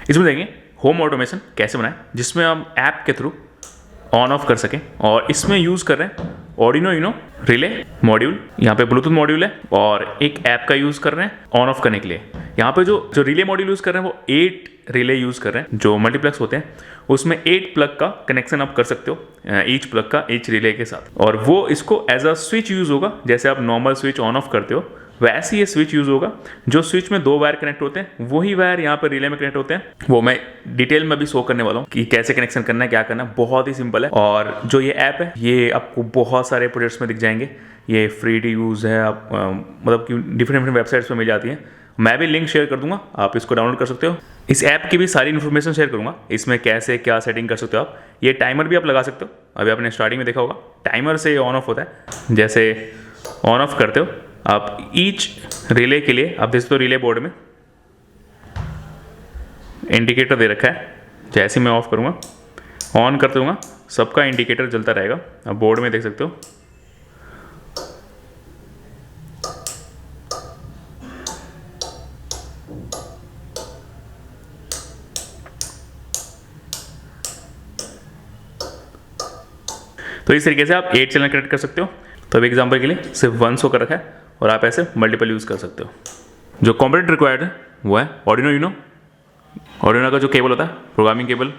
इसमें देखेंगे home automation कैसे बनाएं, जिसमें हम ऐप के थ्रू ऑन ऑफ कर सकें। और इसमें यूज़ कर रहे हैं Arduino रिले मॉड्यूल, यहाँ पे ब्लूटूथ मॉड्यूल है, और एक ऐप का यूज़ कर रहे हैं ऑन ऑफ करने के लिए। यहाँ पे जो रिले मॉड्यूल यूज़ कर रहे हैं वो 8 रिले यूज़ कर रहे हैं, जो मल्टीप्लेक्स होते हैं उसमें 8 प्लग का कनेक्शन आप कर सकते हो ईच प्लग का ईच रिले के साथ। और वो इसको एज अ स्विच यूज़ होगा, जैसे आप नॉर्मल स्विच ऑन ऑफ करते हो वैसे ये स्विच यूज़ होगा। जो स्विच में 2 वायर कनेक्ट होते हैं वही वायर यहाँ पर रिले में कनेक्ट होते हैं। वो मैं डिटेल में भी शो करने वाला हूँ कि कैसे कनेक्शन करना है, क्या करना है। बहुत ही सिंपल है। और जो ये ऐप है ये आपको बहुत सारे प्रोजेक्ट्स में दिख जाएंगे। ये फ्री टू यूज़ है, आप मतलब कि डिफरेंट वेबसाइट्स पर मिल जाती है। मैं भी लिंक शेयर कर दूंगा, आप इसको डाउनलोड कर सकते हो। इस ऐप की भी सारी इन्फॉर्मेशन शेयर करूंगा, इसमें कैसे क्या सेटिंग कर सकते हो आप। ये टाइमर भी आप लगा सकते हो, अभी आपने स्टार्टिंग में देखा होगा टाइमर से ऑन ऑफ होता है। जैसे ऑन ऑफ करते हो आप ईच रिले के लिए, आप देख सकते हो रिले बोर्ड में इंडिकेटर दे रखा है। जैसे मैं ऑफ करूँगा ऑन करते दूँगा सबका इंडिकेटर जलता रहेगा, आप बोर्ड में देख सकते हो। तो इस तरीके से आप 8 चैनल कनेक्ट कर सकते हो। तो अब एग्जांपल के लिए सिर्फ 1 शो कर रखा है और आप ऐसे मल्टीपल यूज़ कर सकते हो। जो कंपोनेंट रिक्वायर्ड है वो है Arduino का जो केबल होता है प्रोग्रामिंग केबल।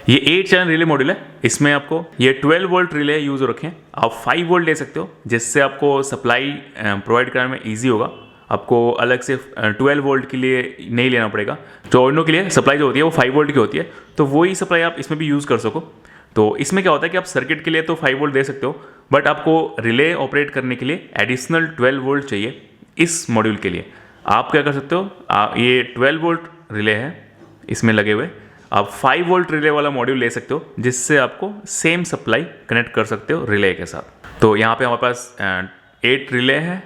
ये 8 चैनल रिले मॉड्यूल है, इसमें आपको ये 12 वोल्ट रिले यूज़ हो रखे हैं। आप 5 वोल्ट ले सकते हो, जिससे आपको सप्लाई प्रोवाइड करने में ईजी होगा। आपको अलग से 12 वोल्ट के लिए नहीं लेना पड़ेगा। जो Arduino के लिए सप्लाई जो होती है वो 5 वोल्ट की होती है, तो वही सप्लाई आप इसमें भी यूज़ कर सको। तो इसमें क्या होता है कि आप सर्किट के लिए तो 5 वोल्ट दे सकते हो, बट आपको रिले ऑपरेट करने के लिए एडिशनल 12 वोल्ट चाहिए। इस मॉड्यूल के लिए आप क्या कर सकते हो, ये 12 वोल्ट रिले है इसमें लगे हुए, आप 5 वोल्ट रिले वाला मॉड्यूल ले सकते हो, जिससे आपको सेम सप्लाई कनेक्ट कर सकते हो रिले के साथ। तो यहाँ पे हमारे पास 8 रिले हैं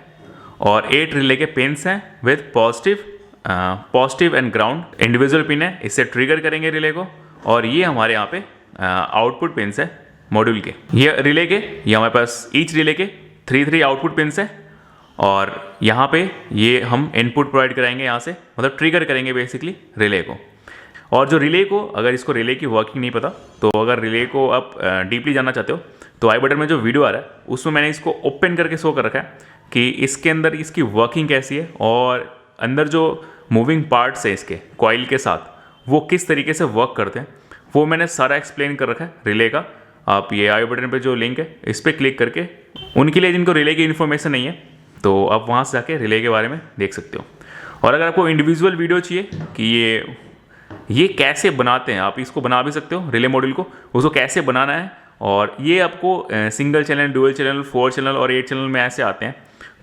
और 8 रिले के पिन्स हैं with positive and ground individual pin है, इससे ट्रिगर करेंगे रिले को। और ये हमारे यहाँ पे आउटपुट पिन्स है मॉड्यूल के। ये हमारे पास ईच रिले के 3 आउटपुट पिन्स है, और यहाँ पे ये हम इनपुट प्रोवाइड कराएंगे, यहाँ से मतलब ट्रिगर करेंगे बेसिकली रिले को। और जो रिले को, अगर इसको रिले की वर्किंग नहीं पता, तो अगर रिले को आप डीपली जानना चाहते हो तो आई बटन में जो वीडियो आ रहा है उसमें मैंने इसको ओपन करके शो कर रखा है कि इसके अंदर इसकी वर्किंग कैसी है, और अंदर जो मूविंग पार्ट्स है इसके कॉइल के साथ वो किस तरीके से वर्क करते हैं, वो मैंने सारा एक्सप्लेन कर रखा है रिले का। आप ये आई बटन पे जो लिंक है इस पर क्लिक करके, उनके लिए जिनको रिले की इन्फॉर्मेशन नहीं है तो आप वहाँ से जाके रिले के बारे में देख सकते हो। और अगर आपको इंडिविजुअल वीडियो चाहिए कि ये कैसे बनाते हैं, आप इसको बना भी सकते हो रिले मॉड्यूल को, उसको कैसे बनाना है। और ये आपको single channel, dual channel, 4 channel और 8 चैनल में ऐसे आते हैं।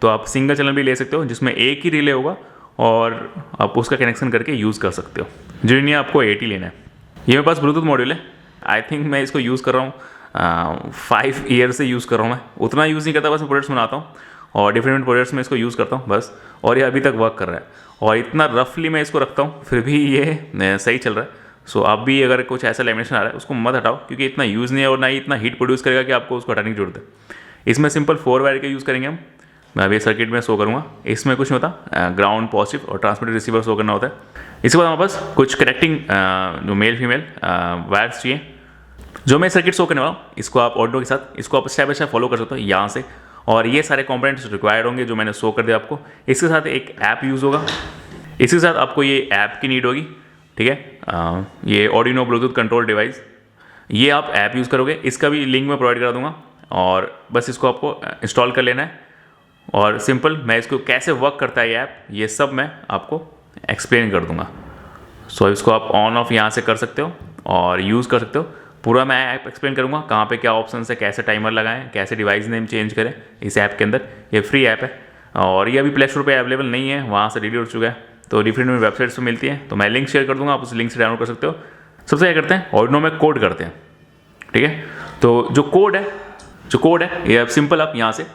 तो आप सिंगल चैनल भी ले सकते हो जिसमें एक ही रिले होगा और आप उसका कनेक्शन करके यूज़ कर सकते हो। जो नहीं आपको 8 ही लेना है। ये मेरे पास ब्लूटूथ मॉड्यूल है, आई थिंक मैं इसको यूज़ कर रहा हूँ 5 ईयर से यूज़ कर रहा हूँ मैं। उतना यूज़ नहीं करता, बस मैं प्रोजेक्ट्स बनाता हूँ और डिफरेंट प्रोजेक्ट्स में इसको यूज़ करता हूँ बस। और ये अभी तक वर्क कर रहा है और इतना रफली मैं इसको रखता हूँ फिर भी ये सही चल रहा है। सो आप भी अगर कुछ ऐसा लैमिनेशन आ रहा है उसको मत हटाओ, क्योंकि इतना यूज़ नहीं है और ना ही इतना हीट प्रोड्यूस करेगा कि आपको उसको हटाने की जरूरत है। इसमें सिंपल 4 वायर का यूज़ करेंगे हम। मैं अभी सर्किट में शो करूँगा, इसमें कुछ नहीं होता, ग्राउंड, पॉजिटिव और ट्रांसमिटर रिसीवर शो करना होता है। इसके बाद हमारे पास कुछ कनेक्टिंग जो मेल फीमेल वायर्स चाहिए, जो मैं सर्किट शो करने वाला हूँ। इसको आप Arduino के साथ इसको आप स्टेप बाय स्टेप फॉलो कर सकते हो यहाँ से। और ये सारे कंपोनेंट्स रिक्वायर्ड होंगे जो मैंने शो कर दिया आपको। इसके साथ एक ऐप यूज़ होगा, इसके साथ आपको ये ऐप की नीड होगी, ठीक है। ये Arduino ब्लूटूथ कंट्रोल डिवाइस, ये आप ऐप यूज़ करोगे, इसका भी लिंक मैं प्रोवाइड करा दूंगा। और बस इसको आपको इंस्टॉल कर लेना है और सिंपल मैं इसको कैसे वर्क करता है ये ऐप, ये सब मैं आपको एक्सप्लेन कर दूंगा। सो इसको आप ऑन ऑफ यहाँ से कर सकते हो और यूज़ कर सकते हो। पूरा मैं ऐप एक्सप्लेन करूँगा, कहाँ पे क्या ऑप्शन है, कैसे टाइमर लगाएं, कैसे डिवाइस नेम चेंज करें इस ऐप के अंदर। ये फ्री ऐप है और ये अभी प्ले स्टोर पे अवेलेबल नहीं है, वहाँ से डिलीट हो चुका है। तो डिफरेंट वेबसाइट्स पे मिलती है, तो मैं लिंक शेयर कर दूँगा, आप उस लिंक से डाउनलोड कर सकते हो। सबसे क्या करते हैं, Arduino में कोड करते हैं, ठीक है। तो जो कोड है ये अब सिंपल आप यहाँ से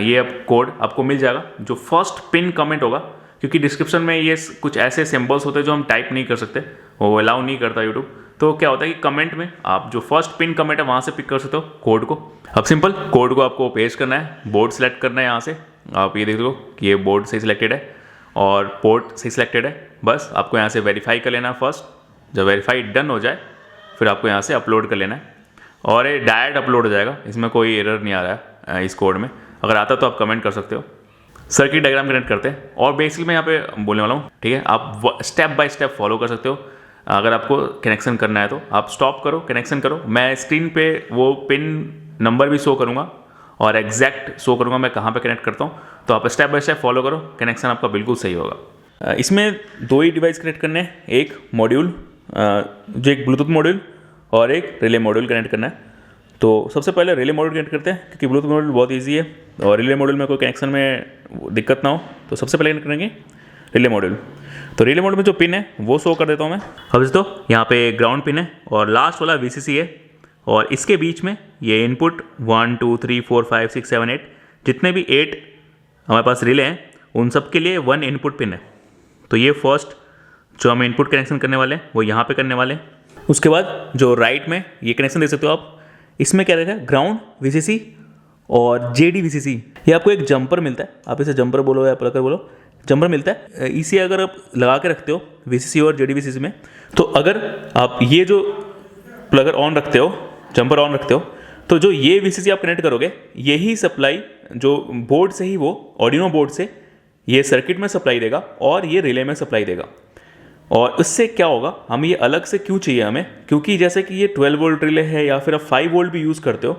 ये अब कोड आपको मिल जाएगा। जो फर्स्ट पिन कमेंट होगा, क्योंकि डिस्क्रिप्शन में ये कुछ ऐसे सिंबल्स होते हैं जो हम टाइप नहीं कर सकते, वो अलाउ नहीं करता यूट्यूब। तो क्या होता है कि कमेंट में आप जो फर्स्ट पिन कमेंट है वहाँ से पिक कर सकते हो कोड को। अब सिंपल कोड को आपको पेस्ट करना है, बोर्ड सेलेक्ट करना है यहाँ से। आप ये देख लो कि ये बोर्ड सही सिलेक्टेड है और पोर्ट सही सिलेक्टेड है। बस आपको यहाँ से वेरीफाई कर लेना है फर्स्ट। जब वेरीफाई डन हो जाए फिर आपको यहाँ से अपलोड कर लेना है और ये डायरेक्ट अपलोड हो जाएगा, इसमें कोई एरर नहीं आ रहा है इस कोड में। अगर आता तो आप कमेंट कर सकते हो। सर्किट डायग्राम कनेक्ट करते हैं और बेसिकली मैं यहाँ पे बोलने वाला हूँ, ठीक है। आप स्टेप बाय स्टेप फॉलो कर सकते हो। अगर आपको कनेक्शन करना है तो आप स्टॉप करो, कनेक्शन करो। मैं स्क्रीन पे वो पिन नंबर भी शो करूँगा और एग्जैक्ट शो करूँगा मैं कहाँ पे कनेक्ट करता हूँ। तो आप स्टेप बाय स्टेप फॉलो करो, कनेक्शन आपका बिल्कुल सही होगा। इसमें दो ही डिवाइस कनेक्ट करने हैं, एक मॉड्यूल जो एक ब्लूटूथ मॉड्यूल और एक रिले मॉड्यूल कनेक्ट करना है। तो सबसे पहले रिले मॉड्यूल कनेक्ट करते हैं क्योंकि ब्लूटूथ मॉड्यूल बहुत ईजी है और रिले मॉड्यूल में कोई कनेक्शन में दिक्कत ना हो। तो सबसे पहले कनेक्ट करेंगे रिले मॉड्यूल। तो रिले मॉड्यूल में जो पिन है वो शो कर देता हूँ मैं। अब दोस्तों यहाँ पे ग्राउंड पिन है और लास्ट वाला VCC है और इसके बीच में ये इनपुट 1 2 3 4 5 6 7 8 जितने भी 8 हमारे पास रिले हैं उन सब के लिए 1 इनपुट पिन है। तो ये फर्स्ट जो हम इनपुट कनेक्शन करने वाले हैं वो यहाँ पे करने वाले हैं। उसके बाद जो राइट में ये कनेक्शन देख सकते हो आप, इसमें क्या रहेगा ग्राउंड VCC और JD VCC। ये आपको एक जंपर मिलता है, आप इसे जंपर बोलो या प्लगर बोलो, जंपर मिलता है। इसे अगर आप लगा के रखते हो VCC और JD VCC में, तो अगर आप ये जो प्लगर ऑन रखते हो, जंपर ऑन रखते हो, तो जो ये VCC आप कनेक्ट करोगे यही सप्लाई जो बोर्ड से ही वो Arduino बोर्ड से ये सर्किट में सप्लाई देगा और ये रिले में सप्लाई देगा। और इससे क्या होगा, हम ये अलग से क्यों चाहिए हमें, क्योंकि जैसे कि ये 12 वोल्ट रिले है या फिर आप 5 वोल्ट भी यूज़ करते हो,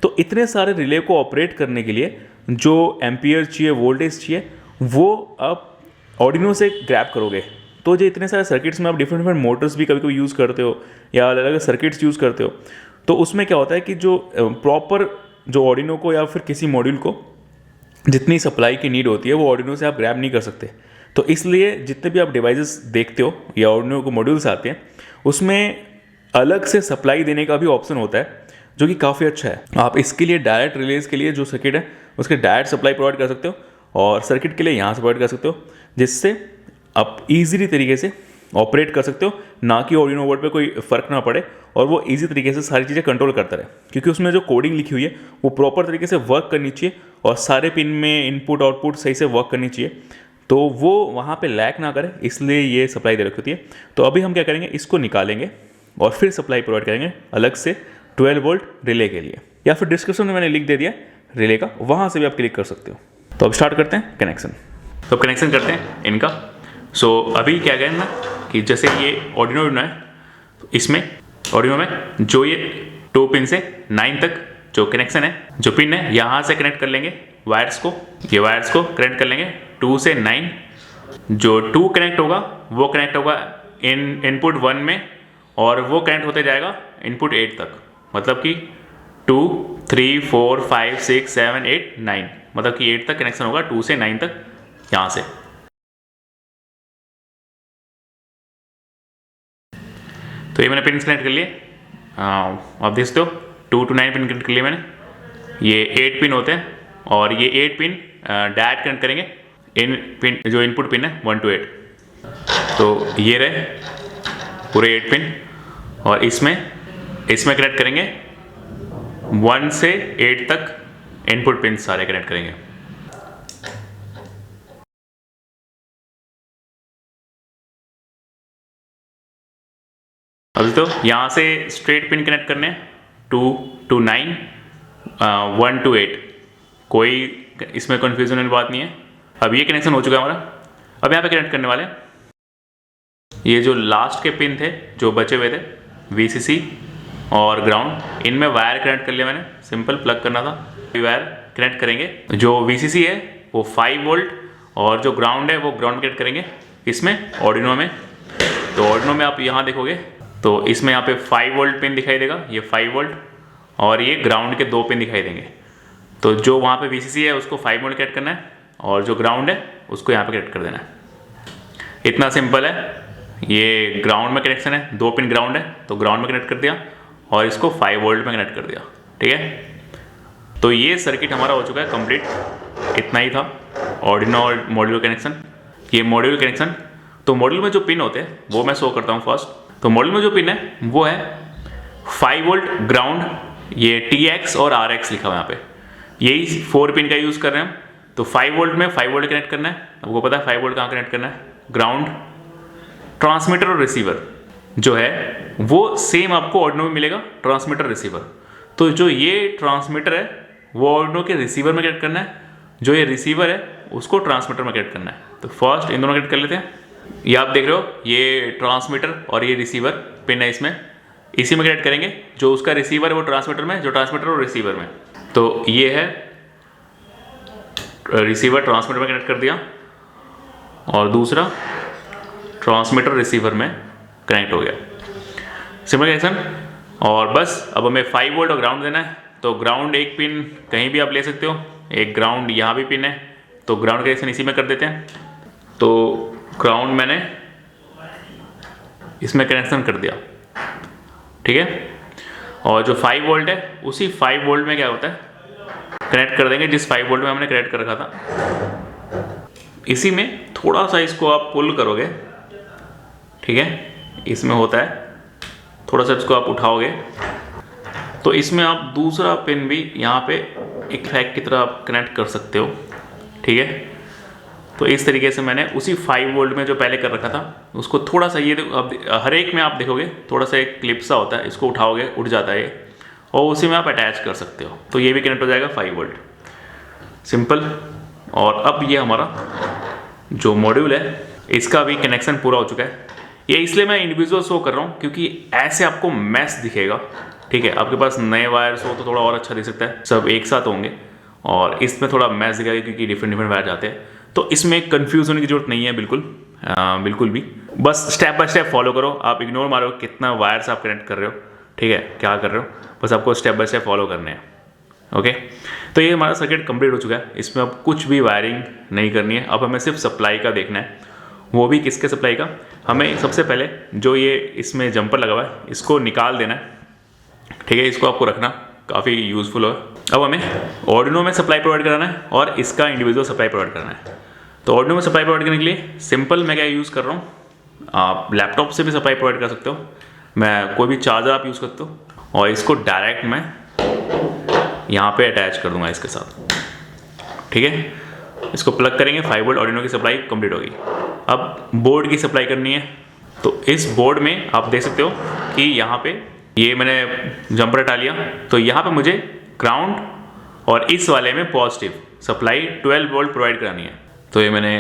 तो इतने सारे रिले को ऑपरेट करने के लिए जो एम्पियर चाहिए, वोल्टेज चाहिए, वो आप Arduino से ग्रैब करोगे। तो जो इतने सारे सर्किट्स में आप डिफरेंट डिफरेंट मोटर्स भी कभी कभी यूज़ करते हो या अलग अलग सर्किट्स यूज़ करते हो, तो उसमें क्या होता है कि जो प्रॉपर जो Arduino को या फिर किसी मॉड्यूल को जितनी सप्लाई की नीड होती है वो Arduino से आप ग्रैब नहीं कर सकते। तो इसलिए जितने भी आप डिवाइसेस देखते हो या Arduino को मॉड्यूल्स आते हैं उसमें अलग से सप्लाई देने का भी ऑप्शन होता है जो कि काफ़ी अच्छा है। आप इसके लिए डायरेक्ट रिलेज के लिए जो सर्किट है उसके डायरेक्ट सप्लाई प्रोवाइड कर सकते हो और सर्किट के लिए यहाँ से प्रोवाइड कर सकते हो, जिससे आप ईजिली तरीके से ऑपरेट कर सकते हो, ना कि Arduino बोर्ड पे कोई फ़र्क ना पड़े और वो ईजी तरीके से सारी चीज़ें कंट्रोल करता रहे। क्योंकि उसमें जो कोडिंग लिखी हुई है वो प्रॉपर तरीके से वर्क करनी चाहिए और सारे पिन में इनपुट आउटपुट सही से वर्क करनी चाहिए, तो वो वहाँ पे लैग ना करे, इसलिए ये सप्लाई दे रखी होती है। तो अभी हम क्या करेंगे, इसको निकालेंगे और फिर सप्लाई प्रोवाइड करेंगे अलग से 12 वोल्ट रिले के लिए, या फिर डिस्क्रिप्शन में मैंने लिख दे दिया रिले का, वहाँ से भी आप क्लिक कर सकते हो। तो अब स्टार्ट करते हैं कनेक्शन। तो कनेक्शन करते हैं इनका। सो अभी क्या करें ना कि जैसे ये Arduino है, तो इसमें Arduino में जो ये 2 पिन से 9 तक जो कनेक्शन है, जो पिन है, यहाँ से कनेक्ट कर लेंगे वायर्स को। ये वायर्स को कनेक्ट कर लेंगे 2 से 9। जो 2 कनेक्ट होगा वो कनेक्ट होगा इनपुट 1 में और वो कनेक्ट होते जाएगा इनपुट 8 तक। मतलब कि 2 3 4 5 6 7 8 9, मतलब कि 8 तक कनेक्शन होगा 2 से 9 तक यहाँ से। तो ये मैंने पिन कनेक्ट कर लिए, आप देख सकते हो 2 to 9 पिन कनेक्ट कर लिए मैंने। ये 8 पिन होते हैं और ये 8 पिन डायरेक्ट कनेक्ट करेंगे इन पिन जो इनपुट पिन है 1 to 8। तो ये रहे पूरे 8 पिन और इसमें कनेक्ट करेंगे 1 से 8 तक इनपुट पिन सारे कनेक्ट करेंगे। अब तो यहाँ से स्ट्रेट पिन कनेक्ट करने 2 to 9 1 to 8, कोई इसमें कन्फ्यूजन वाली बात नहीं है। अब ये कनेक्शन हो चुका है हमारा। अब यहाँ पे कनेक्ट करने वाले ये जो लास्ट के पिन थे जो बचे हुए थे VCC और ग्राउंड, इनमें वायर कनेक्ट कर लिया मैंने, सिंपल प्लग करना था। वायर कनेक्ट करेंगे, जो VCC है वो 5 वोल्ट और जो ग्राउंड है वो ग्राउंड कनेक्ट करेंगे इसमें Arduino में। तो Arduino में आप यहाँ देखोगे तो इसमें यहाँ पे 5 वोल्ट पिन दिखाई देगा, ये 5 वोल्ट, और ये ग्राउंड के 2 पिन दिखाई देंगे। तो जो वहाँ पे VCC है उसको 5 वोल्ट कनेक्ट करना है और जो ग्राउंड है उसको यहाँ पे कनेक्ट कर देना है। इतना सिंपल है। ये ग्राउंड में कनेक्शन है, 2 पिन ग्राउंड है तो ग्राउंड में कनेक्ट कर दिया और इसको 5 वोल्ट में कनेक्ट कर दिया, ठीक है। तो ये सर्किट हमारा हो चुका है कंप्लीट। इतना ही था Arduino मॉड्यूल कनेक्शन। ये मॉड्यूल कनेक्शन, तो मॉड्यूल में जो पिन होते हैं वो मैं शो करता हूँ फर्स्ट। तो मॉड्यूल में जो पिन है वो है 5 वोल्ट ग्राउंड, ये TX और RX लिखा हुआ है यहाँ पे, यही 4 पिन का यूज़ कर रहे हैं हम। तो 5 वोल्ट में 5 वोल्ट कनेक्ट करना है, आपको पता है 5 वोल्ट कहाँ कनेक्ट करना है, ग्राउंड। ट्रांसमीटर और रिसीवर जो है वो सेम आपको आर्डिनो में मिलेगा, ट्रांसमीटर रिसीवर। तो जो ये ट्रांसमीटर है वो आर्डिनो के रिसीवर में कनेक्ट करना है, जो ये रिसीवर है उसको ट्रांसमीटर में कनेक्ट करना है। तो फर्स्ट इन दोनों कनेक्ट कर लेते हैं। ये आप देख रहे हो, ये ट्रांसमीटर और ये रिसीवर पिन है, इसमें इसी में कनेक्ट करेंगे। जो उसका रिसीवर है वो ट्रांसमीटर में, जो ट्रांसमीटर और रिसीवर में। तो ये है रिसीवर ट्रांसमीटर में कनेक्ट कर दिया और दूसरा ट्रांसमीटर रिसीवर में कनेक्ट हो गया, सिंपल कनेक्शन। और बस अब हमें 5 वोल्ट और ग्राउंड देना है। तो ग्राउंड एक पिन कहीं भी आप ले सकते हो, एक ग्राउंड यहाँ भी पिन है, तो ग्राउंड कनेक्शन इसी में कर देते हैं। तो ग्राउंड मैंने इसमें कनेक्शन कर दिया, ठीक है। और जो 5 वोल्ट है उसी 5 वोल्ट में क्या होता है, कनेक्ट कर देंगे जिस 5 वोल्ट में हमने कनेक्ट कर रखा था। इसी में थोड़ा सा इसको आप पुल करोगे, ठीक है, इसमें होता है थोड़ा सा इसको आप उठाओगे तो इसमें आप दूसरा पिन भी यहाँ पे एक फैक की तरह आप कनेक्ट कर सकते हो, ठीक है। तो इस तरीके से मैंने उसी 5 वोल्ट में जो पहले कर रखा था उसको थोड़ा सा, ये अब हर एक में आप देखोगे थोड़ा सा एक क्लिप सा होता है, इसको उठाओगे उठ जाता है ये, और उसी में आप अटैच कर सकते हो। तो ये भी कनेक्ट हो जाएगा 5 वोल्ट, सिंपल। और अब ये हमारा जो मॉड्यूल है इसका भी कनेक्शन पूरा हो चुका है। ये इसलिए मैं इंडिविजुअल शो कर रहा हूँ क्योंकि ऐसे आपको मैस दिखेगा, ठीक है। आपके पास नए वायर्स हो तो थोड़ा और अच्छा दिख सकता है, सब एक साथ होंगे, और इसमें थोड़ा मैस दिखेगा क्योंकि डिफरेंट डिफरेंट वायर जाते हैं। तो इसमें कंफ्यूज होने की जरूरत नहीं है, बिल्कुल भी। बस स्टेप बाय स्टेप फॉलो करो, आप इग्नोर मारो कितना वायर्स आप कनेक्ट कर रहे हो, ठीक है, क्या कर रहे हो, बस आपको स्टेप बाय स्टेप फॉलो करने हैं, ओके। तो ये हमारा सर्किट कंप्लीट हो चुका है, इसमें अब कुछ भी वायरिंग नहीं करनी है। अब हमें सिर्फ सप्लाई का देखना है, वो भी किसके सप्लाई का, हमें सबसे पहले जो ये इसमें जंपर लगा हुआ है इसको निकाल देना है, ठीक है। इसको आपको रखना काफ़ी यूज़फुल हो। अब हमें आर्डिनो में सप्लाई प्रोवाइड कराना है और इसका इंडिविजुअल सप्लाई प्रोवाइड करना है। तो आर्डिनो में सप्लाई प्रोवाइड करने के लिए सिंपल मैं क्या यूज़ कर रहा हूँ, आप लैपटॉप से भी सप्लाई प्रोवाइड कर सकते हो, मैं कोई भी चार्जर आप यूज़ करते हो, और इसको डायरेक्ट मैं यहाँ पे अटैच कर दूंगा इसके साथ, ठीक है। इसको प्लग करेंगे, 5 वोल्ट आर्डिनो की सप्लाई कंप्लीट होगी। अब बोर्ड की सप्लाई करनी है, तो इस बोर्ड में आप देख सकते हो कि यहाँ पे ये मैंने जंपर हटा लिया, तो यहाँ पे मुझे ग्राउंड और इस वाले में पॉजिटिव सप्लाई 12 वोल्ट प्रोवाइड करानी है। तो ये मैंने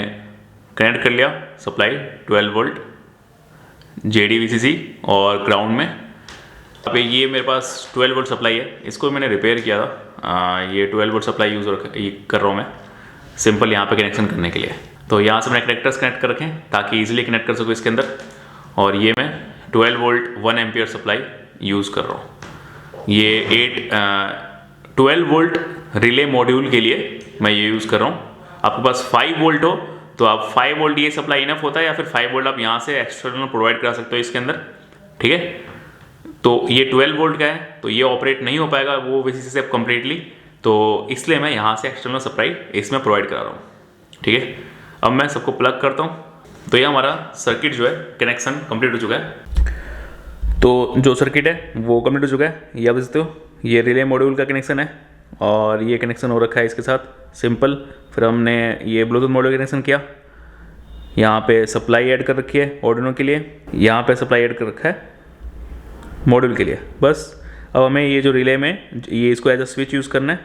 कनेक्ट कर लिया सप्लाई 12 वोल्ट JDVCC और ग्राउंड में। अब ये मेरे पास 12 वोल्ट सप्लाई है, इसको मैंने रिपेयर किया था, ये 12 वोल्ट सप्लाई यूज़ कर रहा हूँ मैं सिंपल यहाँ पे कनेक्शन करने के लिए। तो यहाँ से मैंने कनेक्टर्स कनेक्ट कर रखे हैं ताकि इजीली कनेक्ट कर सकूँ इसके अंदर, और ये मैं 12 वोल्ट 1 एम्पियर सप्लाई यूज़ कर रहा हूँ। ये 12 वोल्ट रिले मॉड्यूल के लिए मैं ये यूज़ कर रहा हूँ। आपके पास 5 वोल्ट हो तो आप 5 वोल्ट ये सप्लाई इनफ होता है, या फिर 5 वोल्ट आप यहाँ से एक्सटर्नल प्रोवाइड करा सकते हो इसके अंदर, ठीक है। तो ये 12 वोल्ट का है तो ये ऑपरेट नहीं हो पाएगा वो बेसिस से कम्प्लीटली, तो इसलिए मैं यहाँ से एक्सटर्नल सप्लाई इसमें प्रोवाइड करा रहा हूँ, ठीक है। अब मैं सबको प्लग करता हूँ। तो ये हमारा सर्किट जो है कनेक्शन कंप्लीट हो चुका है। तो जो सर्किट है वो कंप्लीट हो चुका है, ये आप देखते हो, ये रिले मॉड्यूल का कनेक्शन है और ये कनेक्शन हो रखा है इसके साथ सिंपल। फिर हमने ये ब्लूटूथ मॉड्यूल कनेक्शन किया, यहाँ पे सप्लाई ऐड कर रखी है आर्डिनो के लिए, यहाँ पे सप्लाई ऐड कर रखा है मॉड्यूल के लिए। बस अब हमें ये जो रिले में ये इसको एज अ स्विच यूज़ करना है।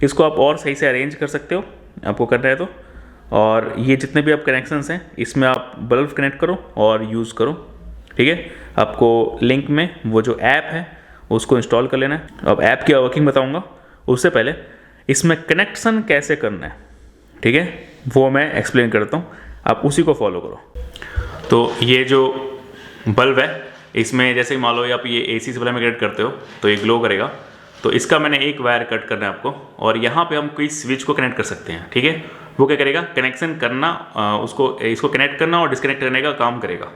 इसको आप और सही से अरेंज कर सकते हो आपको करना है तो, और ये जितने भी आप कनेक्शंस हैं इसमें आप बल्ब कनेक्ट करो और यूज़ करो, ठीक है। आपको लिंक में वो जो ऐप है उसको इंस्टॉल कर लेना है। अब ऐप की वर्किंग बताऊंगा, उससे पहले इसमें कनेक्शन कैसे करना है, ठीक है, वो मैं एक्सप्लेन करता हूँ, आप उसी को फॉलो करो। तो ये जो बल्ब है इसमें जैसे मान लो आप ये AC सप्लाई में कनेक्ट करते हो तो ये ग्लो करेगा, तो इसका मैंने एक वायर कट करना है आपको, और यहाँ पे हम कोई स्विच को कनेक्ट कर सकते हैं, ठीक है। वो क्या करेगा, कनेक्शन करना, इसको कनेक्ट करना और डिस्कनेक्ट करने का काम करेगा।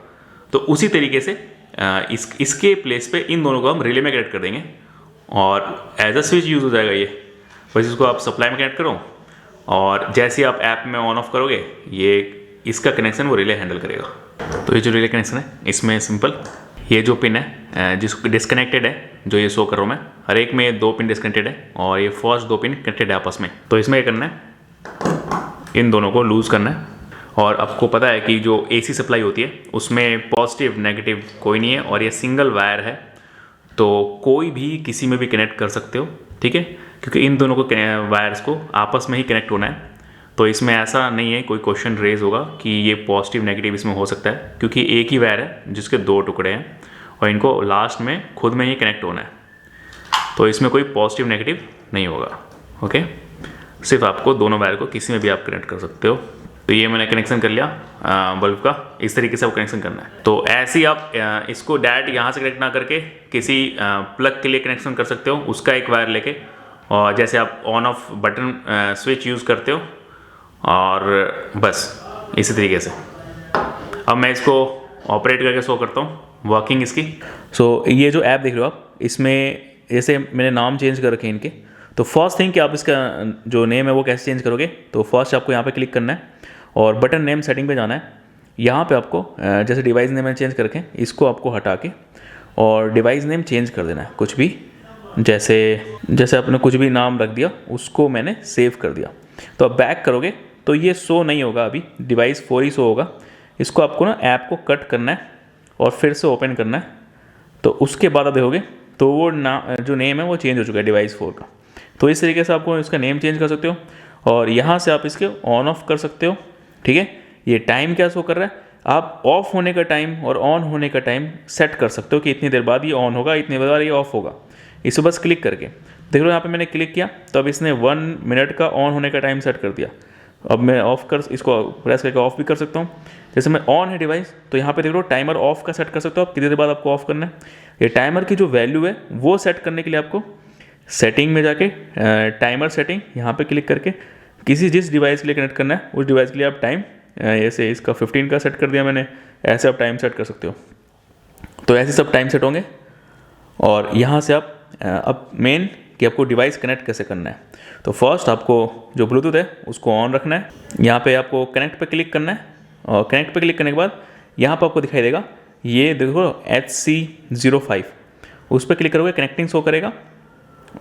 तो उसी तरीके से इसके प्लेस पे इन दोनों को हम रिले में कनेक्ट कर देंगे और एज अ स्विच यूज़ हो जाएगा ये। बस इसको आप सप्लाई में कनेक्ट करो और जैसे आप ऐप में ऑन ऑफ करोगे ये इसका कनेक्शन वो रिले हैंडल करेगा। तो ये जो रिले कनेक्शन है इसमें सिंपल ये जो पिन है जिसको डिस्कनेक्टेड है, जो ये शो कर रहा हूँ मैं, हर एक में 2 पिन डिस्कनेक्टेड है और ये फर्स्ट 2 पिन कनेक्टेड है आपस में। तो इसमें क्या करना है, इन दोनों को लूज़ करना है। और आपको पता है कि जो AC सप्लाई होती है उसमें पॉजिटिव नेगेटिव कोई नहीं है और ये सिंगल वायर है, तो कोई भी किसी में भी कनेक्ट कर सकते हो, ठीक है, क्योंकि इन दोनों को वायर्स को आपस में ही कनेक्ट होना है। तो इसमें ऐसा नहीं है कोई क्वेश्चन रेज होगा कि ये पॉजिटिव नेगेटिव इसमें हो सकता है, क्योंकि एक ही वायर है जिसके 2 टुकड़े हैं और इनको लास्ट में खुद में ही कनेक्ट होना है। तो इसमें कोई पॉजिटिव नेगेटिव नहीं होगा, ओके। सिर्फ आपको दोनों वायर को किसी में भी आप कनेक्ट कर सकते हो। तो ये मैंने कनेक्शन कर लिया बल्ब का, इस तरीके से आपको कनेक्शन करना है। तो ऐसे ही आप इसको डायरेक्ट यहाँ से कनेक्ट ना करके किसी प्लग के लिए कनेक्शन कर सकते हो, उसका एक वायर लेके, और जैसे आप on off button switch use करते हो, और बस इसी तरीके से। अब मैं इसको ऑपरेट करके शो करता हूँ वर्किंग इसकी। सो ये जो ऐप देख रहे हो आप, इसमें जैसे मैंने नाम चेंज कर रखे हैं इनके। तो फर्स्ट थिंग कि आप इसका जो नेम है वो कैसे चेंज करोगे, तो फर्स्ट आपको यहाँ पे क्लिक करना है और बटन नेम सेटिंग पे जाना है। यहाँ पे आपको जैसे डिवाइस नेम मैंने चेंज करके इसको आपको हटा के और डिवाइस नेम चेंज कर देना है कुछ भी, जैसे आपने कुछ भी नाम रख दिया उसको मैंने सेव कर दिया। तो अब बैक करोगे तो ये शो नहीं होगा, अभी डिवाइस 4 ही शो होगा। इसको आपको ना ऐप को कट करना है और फिर से ओपन करना है। तो उसके बाद आप देखोगे तो वो जो नेम है वो चेंज हो चुका है डिवाइस 4 का। तो इस तरीके से आपको इसका नेम चेंज कर सकते हो और यहाँ से आप इसके ऑन ऑफ कर सकते हो, ठीक है। ये टाइम क्या शो कर रहा है, आप ऑफ होने का टाइम और ऑन होने का टाइम सेट कर सकते हो कि इतनी देर बाद ये ऑन होगा, इतनी देर बाद ये ऑफ होगा। इसे बस क्लिक करके देख लो, यहाँ पे मैंने क्लिक किया तो अब इसने 1 मिनट का ऑन होने का टाइम सेट कर दिया। अब मैं इसको प्रेस करके ऑफ भी कर सकता हूँ। जैसे मैं ऑन है डिवाइस तो यहाँ पे देख लो टाइमर ऑफ का सेट कर सकते हो आप, कितनी देर बाद आपको ऑफ करना है। ये टाइमर की जो वैल्यू है वो सेट करने के लिए आपको सेटिंग में जाके टाइमर सेटिंग यहाँ पे क्लिक करके जिस डिवाइस के लिए कनेक्ट करना है उस डिवाइस के लिए आप टाइम, जैसे इसका 15 का सेट कर दिया मैंने, ऐसे आप टाइम सेट कर सकते हो। तो ऐसे सब टाइम सेट होंगे। और यहाँ से आप अब मेन कि आपको डिवाइस कनेक्ट कैसे करना है। तो फर्स्ट आपको जो ब्लूटूथ है उसको ऑन रखना है। यहाँ पे आपको कनेक्ट पे क्लिक करना है और कनेक्ट पे क्लिक करने के बाद यहाँ पर आपको दिखाई देगा, ये देखो HC-05, उस पर क्लिक करोगे कनेक्टिंग शो करेगा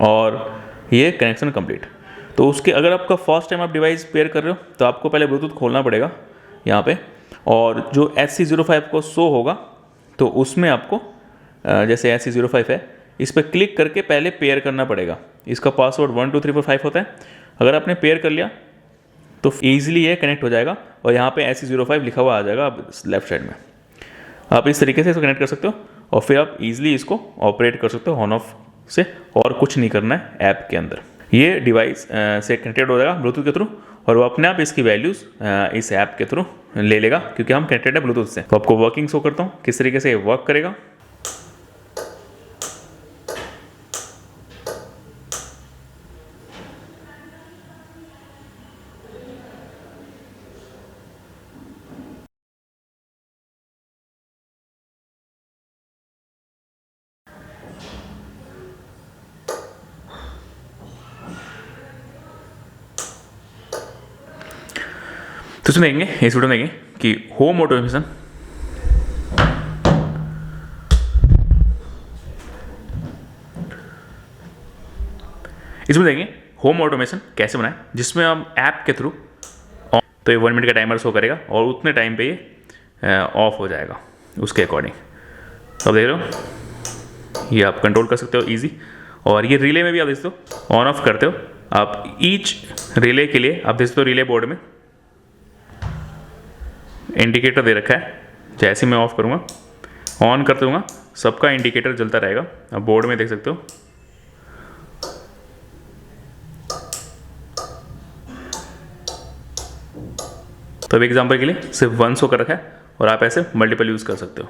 और ये कनेक्शन कंप्लीट। तो उसके अगर आपका फर्स्ट टाइम आप डिवाइस पेयर कर रहे हो तो आपको पहले ब्लूटूथ खोलना पड़ेगा यहाँ पे, और जो HC-05 को शो होगा तो उसमें आपको जैसे HC-05 है इस पर क्लिक करके पहले पेयर करना पड़ेगा। इसका पासवर्ड 1 2 3 4 5 होता है। अगर आपने पेयर कर लिया तो ईजिली ये कनेक्ट हो जाएगा और यहाँ पे HC-05 लिखा हुआ आ जाएगा आप लेफ्ट साइड में। आप इस तरीके से इसको कनेक्ट कर सकते हो और फिर आप इजीली इसको ऑपरेट कर सकते हो ऑन ऑफ से, और कुछ नहीं करना है ऐप के अंदर। ये डिवाइस से कनेक्टेड हो जाएगा ब्लूटूथ के थ्रू और वो अपने आप इसकी वैल्यूज़ इस ऐप के थ्रू ले लेगा क्योंकि हम कनेक्टेड है ब्लूटूथ से। तो आपको वर्किंग शो करता हूँ किस तरीके से ये वर्क करेगा। तो इसमें देखेंगे, इस वीडियो में देखेंगे कि होम ऑटोमेशन कैसे बनाएं, जिसमें हम ऐप के थ्रू तो ये 1 मिनट का टाइमर शो करेगा और उतने टाइम पे ये ऑफ हो जाएगा उसके अकॉर्डिंग। तो अब देख रहे हो ये आप कंट्रोल कर सकते हो इजी। और ये रिले में भी आप देख सकते हो ऑन ऑफ करते हो आप, ईच रिले के लिए आप देख सकते हो रिले बोर्ड में इंडिकेटर दे रखा है। जैसे मैं ऑफ करूँगा ऑन करते दूँगा सबका इंडिकेटर जलता रहेगा, आप बोर्ड में देख सकते हो। तो अब एग्जांपल के लिए सिर्फ 1 शो कर रखा है और आप ऐसे मल्टीपल यूज़ कर सकते हो।